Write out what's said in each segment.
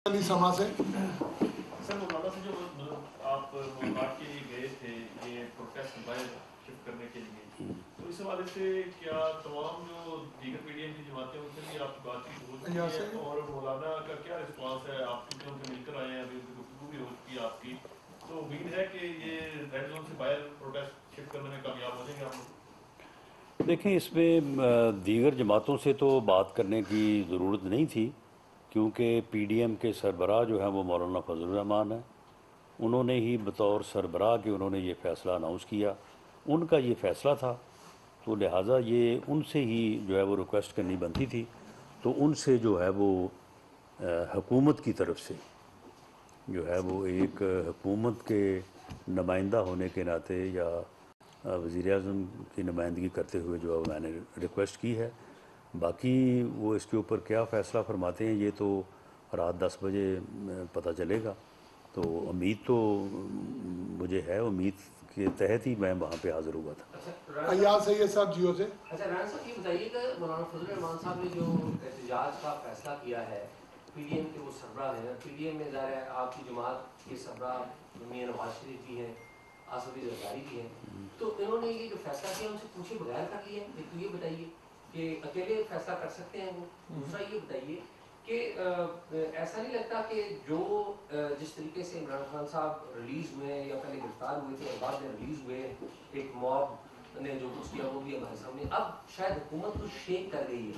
समा से सर मौलाना से जो आप मुलाकात के लिए गए थे ये प्रोटेस्ट बाहर शिफ्ट करने के लिए, तो इस हवाले से क्या तमाम जो दीगर पीडीएम की जमातें उनसे भी आपकी बातचीत हो चुकी है और मौलाना का क्या रिस्पांस है? आप क्योंकि उनसे मिलकर आए हैं, अभी उनकी गुफ्तगू भी हो चुकी है आपकी, तो उम्मीद है कि ये रेड जोन से बाहर प्रोटेस्ट शिफ्ट करने में कामयाब हो जाएंगे आप लोग? देखें, इसमें दीगर जमातों से तो बात करने की ज़रूरत नहीं थी, क्योंकि पीडीएम के सरबराह जो हैं वो मौलाना फजलुर रहमान हैं। उन्होंने ही बतौर सरबराह के उन्होंने ये फ़ैसला अनाउंस किया, उनका ये फ़ैसला था, तो लिहाजा ये उनसे ही जो है वो रिक्वेस्ट करनी बनती थी। तो उनसे जो है वो हुकूमत की तरफ से जो है वो एक हुकूमत के नुमाइंदा होने के नाते या वज़ीर-ए-आज़म की नुमाइंदगी करते हुए जो है मैंने रिक्वेस्ट की है। बाकी वो इसके ऊपर क्या फ़ैसला फरमाते हैं ये तो रात 10 बजे पता चलेगा। तो उम्मीद तो मुझे है, उम्मीद के तहत ही मैं वहाँ पे हाज़िर हुआ था। अय्याज सैयद साहब जियो से। अच्छा राना साहब ये बताइए कि मौलाना फजलुर रहमान साहब ने जो एहतजाज का फैसला किया है, पीडीएम के वो सरबराह हैं, पीडीएम में ज़ाहिर है आपकी जमात के सरबराह मियां नवाज शरीफ भी हैं, आसफ जरदारी भी हैं, तो इन्होंने ये जो फैसला किया उनसे पूछे बगैर कर लिया है? तो ये बताइए कि अकेले फैसला कर सकते हैं वो। दूसरा ये बताइए कि ऐसा नहीं लगता कि जो जिस तरीके से इमरान खान साहब रिलीज़ हुए या पहले गिरफ्तार हुए थे और बाद में रिलीज़ हुए, एक मॉब ने जो कुछ किया वो भी हमारे सामने, अब शायद हुकूमत को शेक कर रही है,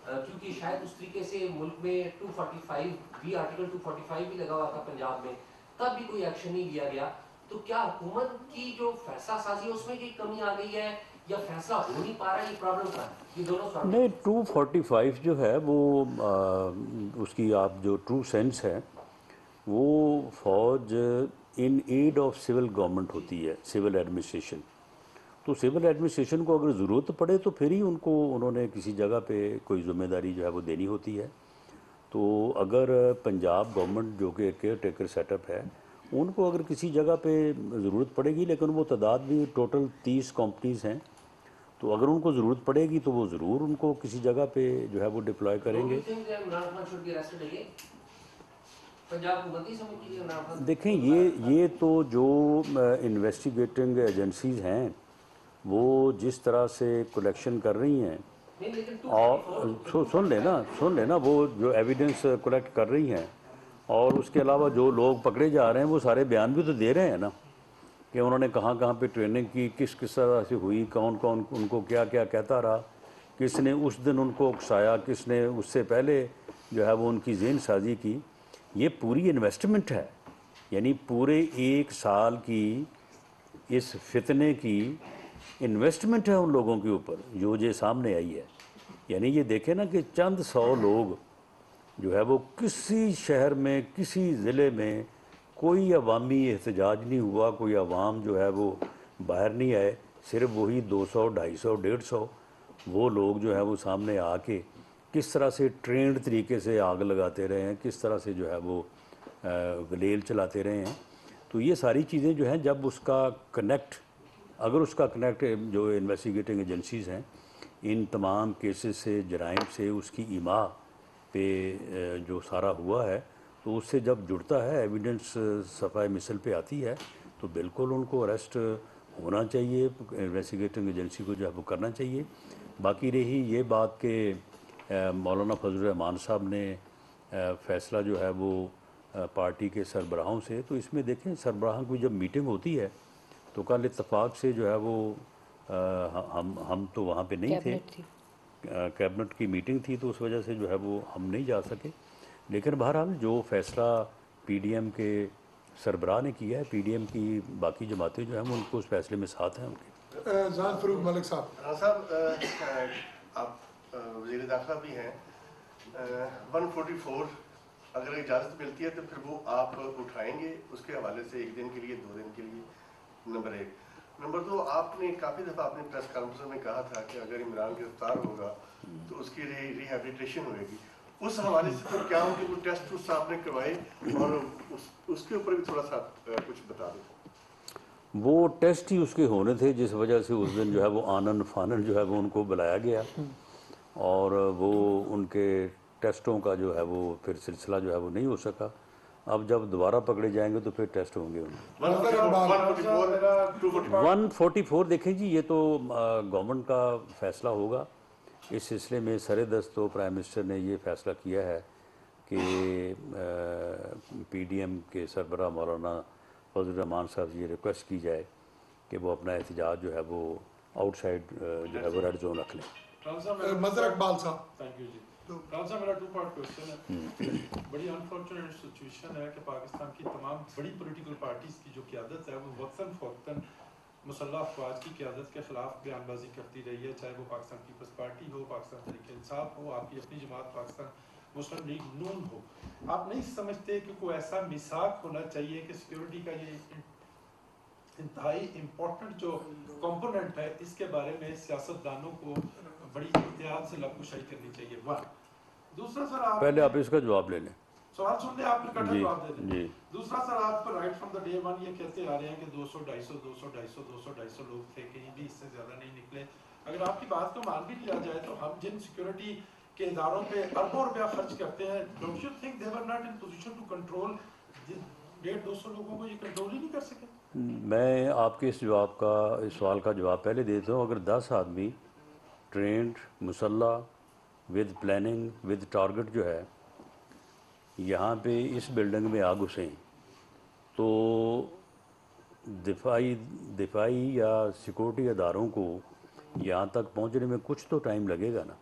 क्योंकि शायद उस तरीके से मुल्क में 245 भी आर्टिकल 245 भी लगा हुआ था पंजाब में, तब भी कोई एक्शन नहीं लिया गया। तो क्या हुकूमत की जो फैसला साजी है उसमें कोई कमी आ गई है या फैसला हो नहीं पा रहा है? ये प्रॉब्लम का है, ये दोनों सवाल। नहीं, 245 जो है वो उसकी आप जो ट्रू सेंस है वो फ़ौज in aid of civil government होती है, सिविल एडमिनिस्ट्रेशन। तो सिविल एडमिनिस्ट्रेशन को अगर ज़रूरत पड़े तो फिर ही उनको उन्होंने किसी जगह पे कोई ज़िम्मेदारी जो है वो देनी होती है। तो अगर पंजाब गवर्नमेंट जो कि केयर टेकर सेटअप है, उनको अगर किसी जगह पे ज़रूरत पड़ेगी, लेकिन वो तादाद भी टोटल 30 कंपनीज़ हैं, तो अगर उनको ज़रूरत पड़ेगी तो वो ज़रूर उनको किसी जगह पे जो है वो डिप्लॉय करेंगे। देखें, ये तो जो इन्वेस्टिगेटिंग एजेंसीज़ हैं वो जिस तरह से कलेक्शन कर रही हैं, और सुन लेना वो जो एविडेंस कलेक्ट कर रही हैं, और उसके अलावा जो लोग पकड़े जा रहे हैं वो सारे बयान भी तो दे रहे हैं ना कि उन्होंने कहाँ कहाँ पे ट्रेनिंग की, किस किस तरह से हुई, कौन कौन उनको क्या क्या कहता रहा, किसने उस दिन उनको उकसाया, किसने उससे पहले जो है वो उनकी ज़हन साजी की। ये पूरी इन्वेस्टमेंट है, यानी पूरे 1 साल की इस फितने की इन्वेस्टमेंट है उन लोगों के ऊपर जो ये सामने आई है। यानी ये देखें ना कि चंद 100 लोग जो है वो किसी शहर में, किसी ज़िले में कोई अवामी एहतजाज नहीं हुआ, कोई अवाम जो है वो बाहर नहीं आए, सिर्फ वही 200, 250, 150 वो लोग जो है वो सामने आके किस तरह से ट्रेंड तरीके से आग लगाते रहे हैं, किस तरह से जो है वो गलेल चलाते रहे हैं। तो ये सारी चीज़ें जो हैं, जब उसका कनेक्ट, अगर उसका कनेक्ट जो इन्वेस्टिगेटिंग एजेंसीज़ हैं इन तमाम केसेस से, जराइम से, उसकी इमा पे जो सारा हुआ है, तो उससे जब जुड़ता है, एविडेंस सफ़ाए मिसल पे आती है, तो बिल्कुल उनको अरेस्ट होना चाहिए, इन्वेस्टिगेटिंग एजेंसी को जो है वो करना चाहिए। बाकी रही ये बात कि मौलाना फजलुर रहमान साहब ने फ़ैसला जो है वो पार्टी के सरबराहों से, तो इसमें देखें सरबराहों की जब मीटिंग होती है तो कल इत्तफाक से जो है वो हम तो वहाँ पे नहीं थे, कैबिनेट की मीटिंग थी, तो उस वजह से जो है वो हम नहीं जा सके। लेकिन बहरहाल जो फ़ैसला पीडीएम के सरबराह ने किया है, पीडीएम की बाकी जमातें जो हैं वो उनको उस फैसले में साथ हैं उनके। जान फरूक मलिक साहब। आप वज़ीर दाखिला भी हैं, 144 अगर इजाज़त मिलती है तो फिर वो आप उठाएंगे उसके हवाले से 1 दिन के लिए, 2 दिन के लिए? नंबर 1। नंबर 2, आपने काफ़ी दफ़ा अपनी प्रेस कॉन्फ्रेंस में कहा था कि अगर इमरान गिरफ्तार होगा तो उसकी रिहेबिलिटेशन होएगी। उस हवाले से तो क्या उनके कोई टेस्ट उससे आपने करवाए, और उसके ऊपर भी थोड़ा सा कुछ बता दें। वो टेस्ट ही उसके होने थे, जिस वजह से उस दिन जो है वो आनन फानन जो है वो उनको बुलाया गया, और वो उनके टेस्टों का जो है वो फिर सिलसिला जो है वो नहीं हो सका। अब जब दोबारा पकड़े जाएंगे तो फिर टेस्ट होंगे उनके। 144 देखें जी, ये तो गवर्नमेंट का फैसला होगा। इस सिलसिले में सरेदस्त तो प्राइम मिनिस्टर ने ये फैसला किया है कि पीडीएम के सरबराह मौलाना फजल रहमान साहब से ये रिक्वेस्ट की जाए कि वो अपना एहतजाज जो है वो आउटसाइड जो है वो रेड जोन रख लें। मजर इकबाल साहब। थैंक यू जी। राजा मेरा 2 पार्ट क्वेश्चन है। बड़ी अनफॉर्चुनेट सिचुएशन है कि पाकिस्तान की तमाम बड़ी पॉलिटिकल पार्टीज की जो क़यादत है वो वक्तन फ़ौक़तन मुसल्लह अफवाज की क़यादत के ख़िलाफ़ बयानबाजी करती रही है, चाहे वो पाकिस्तान पीपल्स पार्टी हो, पाकिस्तान तहरीक-ए-इंसाफ हो, आपकी अपनी जमात पाकिस्तान मुस्लिम लीग नून हो। आप नहीं समझते कि कोई ऐसा मिसाक होना चाहिए कि सिक्योरिटी का ये इंतहाई इम्पोर्टेंट जो कंपोनेंट है, इसके बारे में सियासतदानों को बड़ी एहतियात से लबकुशाई करनी चाहिए। 1 दूसरा सर, आप पहले आप इसका जवाब ले लें। सवाल सुन ले, आप इकट्ठा जवाब दे दें। जी। दूसरा सर, आप राइट फ्रॉम द डे 1 ये कहते आ रहे हैं कि 200 250 200 250 200 250 लोग थे, कहीं भी इससे ज्यादा नहीं निकले। अगर आपकी बात को मान भी लिया जाए तो हम जिन सिक्योरिटी के इदारों पे अरबों रुपया खर्च करते हैं, don't you think they were not in position to control 150-200 लोगों को? ये कंट्रोल ही नहीं कर सके। मैं आपके इस सवाल का जवाब पहले देता हूँ। अगर 10 आदमी ट्रेंड मुसल्लह विद प्लानिंग विद टारगेट जो है यहाँ पे इस बिल्डिंग में आ घुसें तो दिफाई या सिक्योरिटी अदारों को यहाँ तक पहुँचने में कुछ तो टाइम लगेगा ना।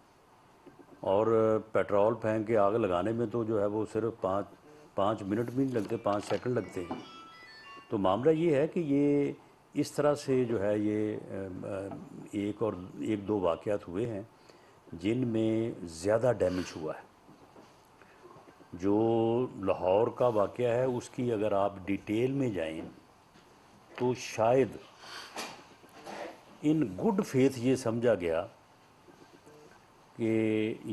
और पेट्रोल फेंक के आग लगाने में तो जो है वो सिर्फ 5 मिनट भी नहीं लगते, 5 सेकंड लगते हैं। तो मामला ये है कि ये इस तरह से जो है ये एक दो वाक़यात हुए हैं जिनमें ज़्यादा डैमेज हुआ है। जो लाहौर का वाक़या है उसकी अगर आप डिटेल में जाएं तो शायद इन गुड फेथ ये समझा गया कि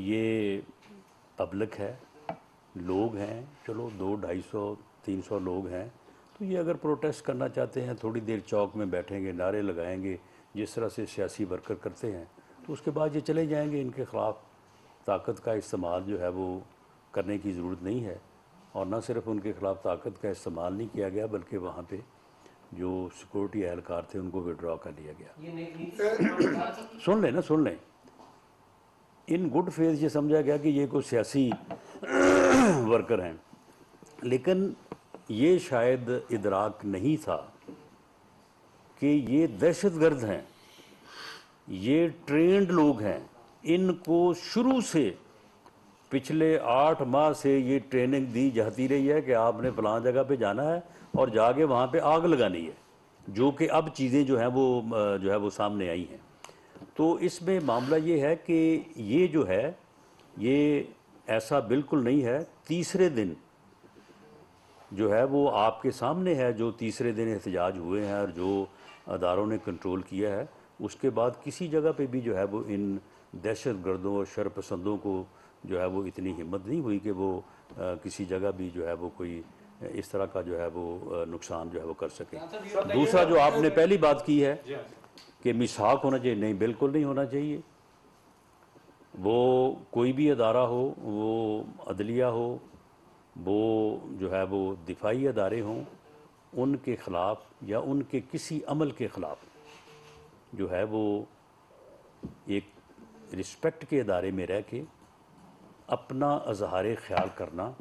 ये पब्लिक है, लोग हैं, चलो 200-250-300 लोग हैं, तो ये अगर प्रोटेस्ट करना चाहते हैं थोड़ी देर चौक में बैठेंगे, नारे लगाएंगे जिस तरह से सियासी वर्कर करते हैं, तो उसके बाद ये चले जाएंगे। इनके ख़िलाफ़ ताकत का इस्तेमाल जो है वो करने की ज़रूरत नहीं है। और न सिर्फ उनके ख़िलाफ़ ताकत का इस्तेमाल नहीं किया गया बल्कि वहाँ पे जो सिक्योरिटी एहलकार थे उनको विड्रॉ कर लिया गया। सुन लें इन गुड फेथ ये समझा गया कि ये कोई सियासी वर्कर हैं, लेकिन ये शायद इदराक नहीं था कि ये दहशतगर्द हैं, ये ट्रेंड लोग हैं। इनको शुरू से पिछले 8 माह से ये ट्रेनिंग दी जाती रही है कि आपने फलां जगह पे जाना है और जाके वहाँ पे आग लगानी है, जो कि अब चीज़ें जो हैं वो सामने आई हैं। तो इसमें मामला ये है कि ये जो है ये ऐसा बिल्कुल नहीं है। तीसरे दिन जो है वो आपके सामने है, जो तीसरे दिन एहतजाज हुए हैं और जो अदारों ने कंट्रोल किया है, उसके बाद किसी जगह पे भी जो है वो इन दहशतगर्दों और शरपसंदों को जो है वो इतनी हिम्मत नहीं हुई कि वो किसी जगह भी जो है वो कोई इस तरह का जो है वो नुकसान जो है वो कर सके। दूसरा जो आपने पहली बात की है कि मिसाक होना चाहिए, नहीं, बिल्कुल नहीं होना चाहिए। वो कोई भी अदारा हो, वो अदलिया हो, वो जो है वो दिफाई अदारे हों, उनके ख़िलाफ़ या उनके किसी अमल के ख़िलाफ़ जो है वो एक रिस्पेक्ट के अदारे में रह के अपना इजहार ख्याल करना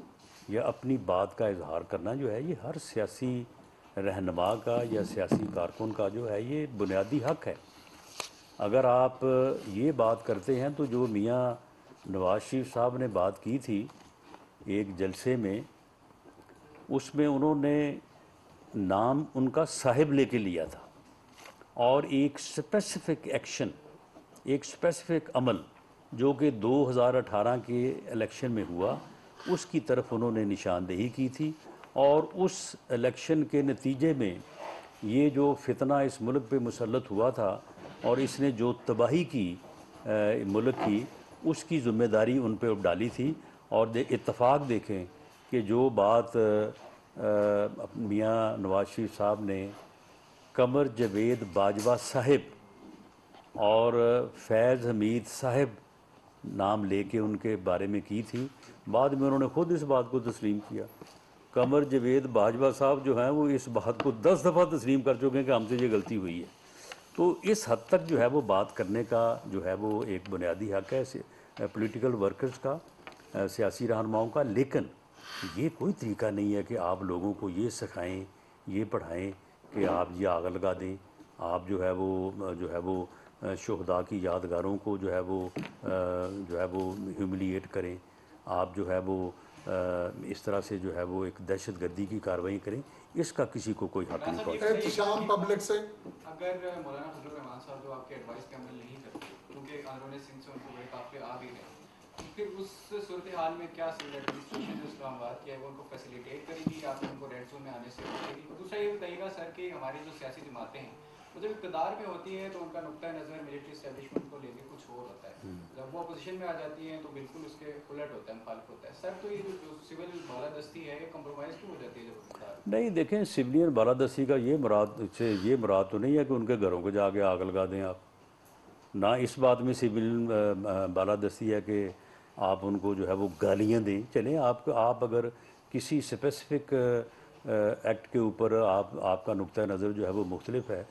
या अपनी बात का इजहार करना जो है ये हर सियासी रहनुमा का या सियासी कारकुन का जो है ये बुनियादी हक है। अगर आप ये बात करते हैं तो जो मियाँ नवाज शरीफ साहब ने बात की थी एक जलसे में, उसमें उन्होंने नाम उनका साहिब लेके लिया था और एक स्पेसिफिक एक्शन, एक स्पेसिफिक अमल जो कि 2018 के इलेक्शन में हुआ, उसकी तरफ उन्होंने निशानदेही की थी। और उस इलेक्शन के नतीजे में ये जो फितना इस मुल्क पे मुसल्लत हुआ था और इसने जो तबाही की मुल्क की, उसकी ज़िम्मेदारी उन पे डाली थी। और इत्तफाक देखें कि जो बात मियाँ नवाज शरीफ साहब ने कमर जावेद बाजवा साहिब और फैज़ हमीद साहिब नाम लेके उनके बारे में की थी, बाद में उन्होंने खुद इस बात को तस्लीम किया। कमर जावेद बाजवा साहब जो हैं वो इस बात को 10 दफ़ा तस्लीम कर चुके हैं कि हमसे ये गलती हुई है। तो इस हद तक जो है वो बात करने का जो है वो एक बुनियादी हक़ है पॉलिटिकल वर्कर्स का, सियासी रहनुमाओं का। लेकिन ये कोई तरीका नहीं है कि आप लोगों को ये सिखाएं, ये पढ़ाएं कि आप ये आग लगा दें, आप जो है वो शुहदा की यादगारों को जो है वो ह्यूमिलिएट करें, आप जो है वो इस तरह से जो है वो एक दहशत गर्दी की कार्रवाई करें। इसका किसी को कोई हक़ नहीं पड़ता। एहतशाम पब्लिक से अगर मौलाना फजलुर रहमान साहब जो आपके एडवाइस पे अमल नहीं करते, क्योंकि अंदरूनी सिंध से उनको बड़े काफ़ी आ भी गए, तो फिर उस सूरत हाल में क्या सिविल एडमिनिस्ट्रेशन जो इस्लामाबाद की है वो उनको फैसिलिटेट करेगी या फिर उनको रेड जोन में आने से रोकेगी? दूसरा ये बताइएगा सर कि हमारी जो सियासी जमातें हैं वो जब इक़्तिदार में होती हैं तो उनका नुक्ता नज़र मिलिट्री एस्टेब्लिशमेंट को लेकर कुछ और होता है, जब वो अपोजिशन में आ जाती हैं तो बिल्कुल उसके उलट होता है, मुखालिफ होता है। सर तो ये जो सिविल बालादस्ती है ये कम्प्रोमाइज़ क्यों हो जाती है जब इक़्तिदार? नहीं, देखें, सिविलियन बालादस्ती का ये मुराद तो नहीं है कि उनके घरों को जाके आग लगा दें आप। ना इस बात में सिविलियन बालादस्ती है कि आप उनको जो है वो गालियाँ दें। चलें, आप अगर किसी स्पेसिफिक एक्ट के ऊपर आपका नुक्ता नज़र जो है वो मुख्तलिफ है,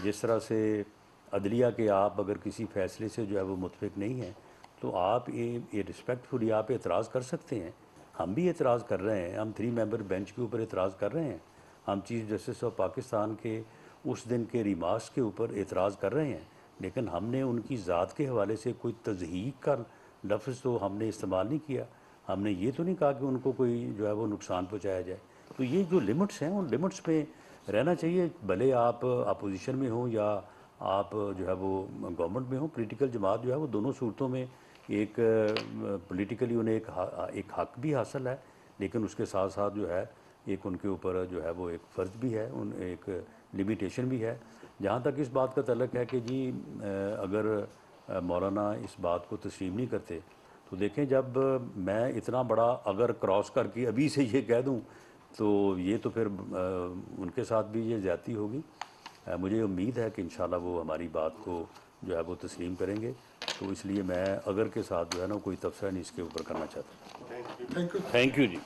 जिस तरह से अदलिया के आप अगर किसी फ़ैसले से जो है वो मुतफिक नहीं हैं तो आप ये रिस्पेक्टफुली आप एतराज़ कर सकते हैं। हम भी एतराज़ कर रहे हैं, हम 3 मेंबर बेंच के ऊपर एतराज़ कर रहे हैं, हम चीफ़ जस्टिस ऑफ पाकिस्तान के उस दिन के रिमार्क्स के ऊपर एतराज़ कर रहे हैं। लेकिन हमने उनकी ज़ात के हवाले से कोई तज़हीक का लफ्ज़ तो हमने इस्तेमाल नहीं किया। हमने ये तो नहीं कहा कि उनको कोई जो है वो नुकसान पहुँचाया जाए। तो ये जो लिमिट्स हैं उन लिमिट्स में रहना चाहिए, भले आप अपोजिशन में हो या आप जो है वो गवर्नमेंट में हो। पॉलिटिकल जमात जो है वो दोनों सूरतों में एक पॉलिटिकली उन्हें एक हक भी हासिल है, लेकिन उसके साथ साथ जो है एक उनके ऊपर जो है वो एक फ़र्ज़ भी है, एक लिमिटेशन भी है। जहाँ तक इस बात का तल्लुक़ है कि जी अगर मौलाना इस बात को तस्लीम नहीं करते तो देखें, जब मैं इतना बड़ा अगर क्रॉस करके अभी से ये कह दूँ तो ये तो फिर उनके साथ भी ये ज़्यादती होगी। मुझे उम्मीद है कि इंशाल्लाह वो हमारी बात को जो है वो तस्लीम करेंगे। तो इसलिए मैं अगर के साथ जो है ना कोई तबसरा नहीं इसके ऊपर करना चाहता। Thank you. Thank you ji.